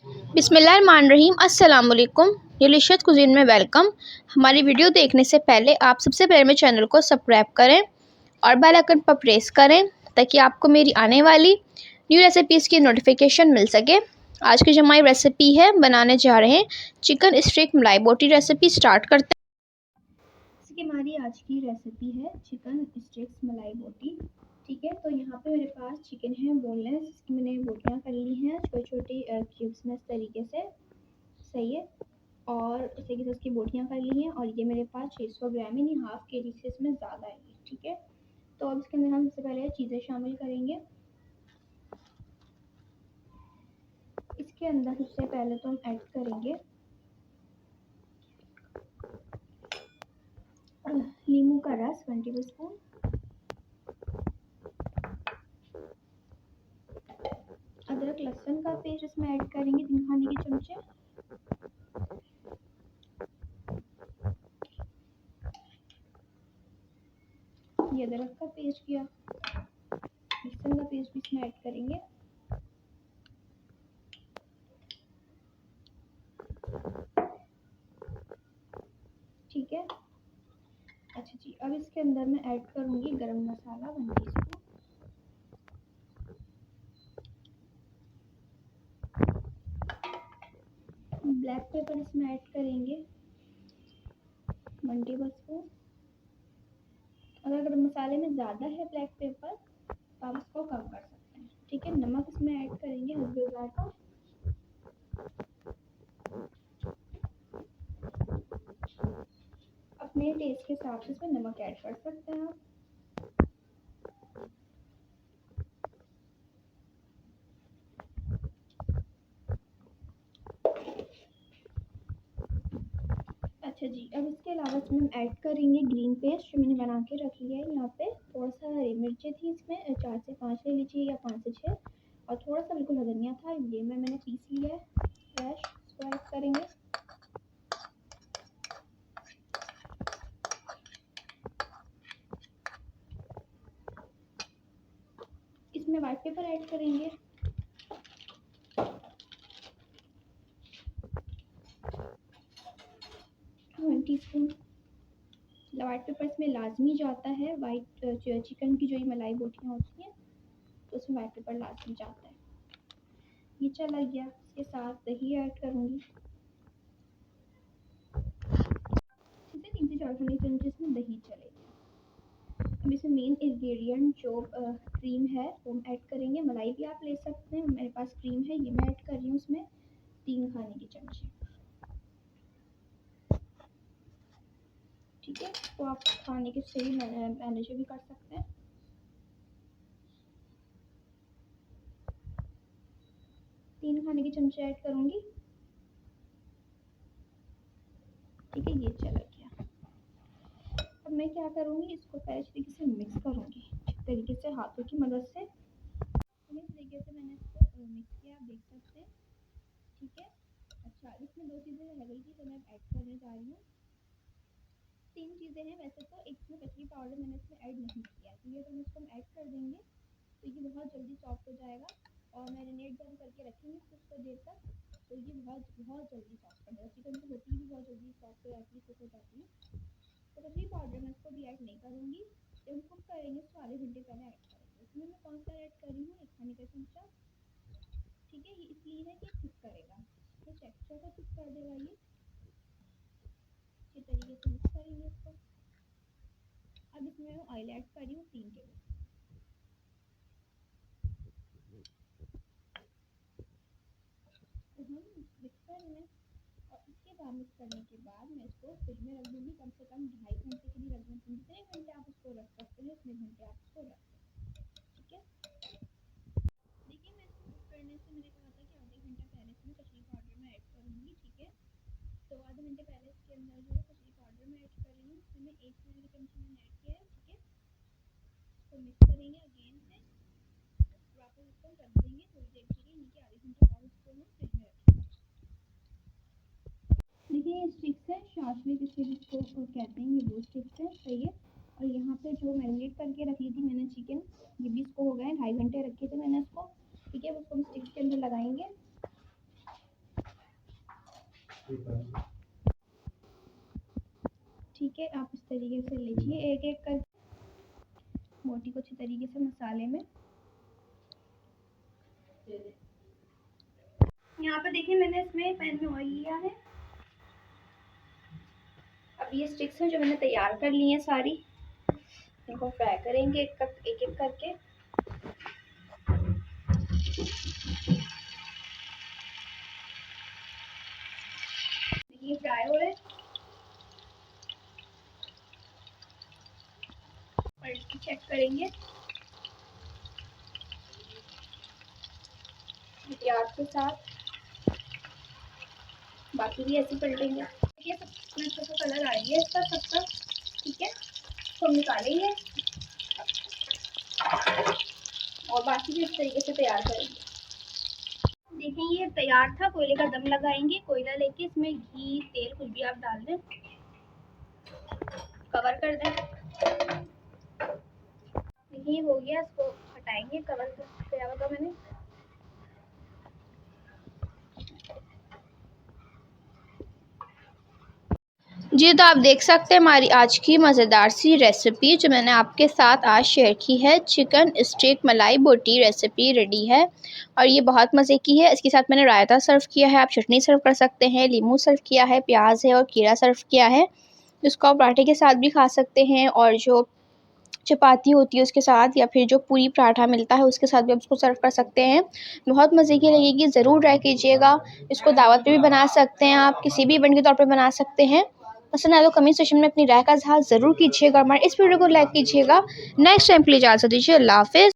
बिस्मिल्लाहिर्रहमानिर्रहीम। अस्सलाम वालेकुम। डिलीशियस कुज़ीन में वेलकम। हमारी वीडियो देखने से पहले आप सबसे पहले मेरे चैनल को सब्सक्राइब करें और बेल आइकन पर प्रेस करें ताकि आपको मेरी आने वाली न्यू रेसिपीज़ की नोटिफिकेशन मिल सके। आज की जो हमारी रेसिपी है, बनाने जा रहे हैं चिकन स्टीक मलाई बोटी। रेसिपी स्टार्ट करते हैं। इसकी हमारी आज की रेसिपी है चिकन स्टीक मलाई बोटी। ठीक है, तो यहाँ पे मेरे पास चिकन है बोनलेस, इसकी मैंने बोटियाँ कर ली हैं छोटे छोटे क्यूब्स में इस तरीके से। सही है, और इस तरीके से उसकी बोटियाँ कर ली हैं और ये मेरे पास 600 ग्राम यानी हाफ के जी से इसमें ज़्यादा है। ठीक है, तो अब इसके अंदर हम सबसे पहले चीज़ें शामिल करेंगे। इसके अंदर सबसे पहले तो हम ऐड करेंगे नींबू का रस 1 टेबल स्पून, अदरक लहसुन का पेस्ट इसमें ऐड करेंगे 3 खाने के चमचे, ये अदरक का पेस्ट किया, लहसुन का पेस्ट भी इसमें ऐड करेंगे, ठीक है। अच्छा जी, अब इसके अंदर मैं ऐड करूँगी गरम मसाला 1 टीस्पून, ब्लैक पेपर इसमें ऐड करेंगे 1 टेबल स्पून। अगर गरम मसाले में ज़्यादा है ब्लैक पेपर तो आप इसको कम कर सकते हैं। ठीक है, नमक इसमें ऐड करेंगे हल्दी का, अपने टेस्ट के हिसाब से इसमें नमक ऐड कर सकते हैं आप। अच्छा जी, अब इसके अलावा इसमें हम ऐड करेंगे ग्रीन पेस्ट जो मैंने बना के रखी है। यहाँ पे थोड़ा सा हरी मिर्चें थी, इसमें 4 से 5 ले लीजिए या 5 से 6, और थोड़ा सा बिल्कुल धनिया था, ये मैंने पीस लिया है फ्रेश, इसको ऐड करेंगे। इसमें व्हाइट पेपर ऐड करेंगे, 1 टीस्पून। व्हाइट पेपर इसमें लाजमी जाता है, वाइट चिकन की जो ये मलाई बोटियाँ होती हैं तो उसमें व्हाइट पेपर लाजमी जाता है। ये चला गया, इसके साथ दही ऐड करूँगी, ठीक है, 3 से 4 खाने चमचे इसमें दही चलेगी। अब इसमें मेन इंग्रेडिएंट जो क्रीम है वो हम ऐड करेंगे। मलाई भी आप ले सकते हैं, मेरे पास क्रीम है, ये मैं ऐड कर रही हूँ उसमें 3 खाने के चमचे। ठीक है, तो आप खाने के सही मैनेज भी कर सकते हैं। तीन खाने के चमचे ऐड करूँगी, ठीक है, ये चला गया। अब मैं क्या करूँगी, इसको पहले तरीके से मिक्स करूँगी, इस तरीके से हाथों की मदद से। इस तरीके से मैंने इसको मिक्स किया, आप देख सकते हैं, ठीक है। अच्छा, इसमें 2 चीज़ें रह गई थी तो मैं ऐड करने जा रही हूँ। 3 चीज़ें हैं वैसे तो, एक इसमें कचरी पाउडर मैंने इसमें ऐड नहीं किया, ठीक है, तो हम इसको ऐड कर देंगे तो ये बहुत जल्दी सॉफ्ट हो जाएगा। और मैरिनेट जब हम करके रखेंगे कुछ देर तक तो ये बहुत बहुत जल्दी सॉफ्ट हो जाएगा। चिकन की बोटी भी बहुत जल्दी सॉफ्ट हो जाती है, कुक हो जाती है। तो कचरी पाउडर मैं इसको भी ऐड नहीं करूँगी, जब हम कुक करेंगे उसको आधे घंटे पहले ऐड करेंगे। इसमें मैं कौन सा ऐड कर रही हूँ, 1 खाने का चमचा, ठीक है, ये इसलिए है कि कुक करेगा, तो टेक्सचर को कुक कर देगा ये। इस तरीके से मिक्स करेंगे इसको। अब इसमें मैं ऑयल ऐड कर रही हूँ 3 टेबल, तो हम मिक्स कर रहे हैं। और इसके बाद मिक्स करने के बाद मैं इसको फ्रिज में रख दूँगी, कम से कम 2.5 घंटे के लिए रख दूँगी। जितने घंटे आप इसको रख सकते हैं उतने घंटे आप इसको रख सकते हैं, ठीक है। देखिए, मैं इसको कुक करने से मैंने कहा था कि आधे घंटा पहले इसमें कचरी पाउडर में ऐड करूँगी, ठीक है। तो आधे घंटे पहले इसके अंदर जो है कचरी पाउडर में ऐड कर रही हूँ, इसमें 1 खाने के चमचे मैंने ऐड किया है, ठीक है। इसको मिक्स करेंगे अगेन से, वापस इसको रख देंगे थोड़ी देर के लिए, यानी कि आधे घंटे बाद इसको हम फ्रिज में रखेंगे। देखिए, ये स्टिक्स है, शाशलिक स्टिक्स को कहते हैं, ये वो स्टिक्स है, सही है। और यहाँ पे जो मैरिनेट करके रखी थी मैंने चिकन, ये भी इसको हो गए 2.5 घंटे रखे थे मैंने इसको, ठीक है। उसको हम स्टिक्स के अंदर लगाएंगे, अच्छी तरीके से मसाले में। यहाँ पे देखिए मैंने इसमें पैन में ऑयल लिया है। अब ये स्टिक्स हैं जो मैंने तैयार कर ली हैं सारी, इनको फ्राई करेंगे एक एक करके। ये फ्राई हो रहे हैं और इसकी चेक करेंगे प्याज के साथ, बाकी भी ऐसे पलटेंगे। देखिए सब अच्छा सा कलर आ रही है इसका सबका, ठीक है। तो हम निकालेंगे और बाकी भी इस तरीके से तैयार करेंगे। देखिए ये तैयार था। कोयले का दम लगाएंगे, कोयला लेके इसमें घी तेल कुछ भी आप डाल दें, कवर कर दें। देखिए हो गया, इसको हटाएंगे, कवर किया हुआ था मैंने। जी तो आप देख सकते हैं हमारी आज की मज़ेदार सी रेसिपी जो मैंने आपके साथ आज शेयर की है, चिकन स्टीक मलाई बोटी रेसिपी रेडी है और ये बहुत मज़े की है। इसके साथ मैंने रायता सर्व किया है, आप चटनी सर्व कर सकते हैं, नींबू सर्व किया है, प्याज है और खीरा सर्व किया है। इसको आप पराठे के साथ भी खा सकते हैं और जो चपाती होती है उसके साथ या फिर जो पूरी पराठा मिलता है उसके साथ भी आप उसको सर्व कर सकते हैं। बहुत मज़े की लगेगी, ज़रूर ट्राई कीजिएगा। इसको दावत पे भी बना सकते हैं, आप किसी भी इवेंट के तौर पे बना सकते हैं। पसंद आए तो कमेंट सेक्शन में अपनी राय का इज़हार ज़रूर कीजिएगा। हमारे इस वीडियो को लाइक कीजिएगा। नेक्स्ट टाइम के लिए इजाज़त दीजिए। अल्लाह हाफ़िज़।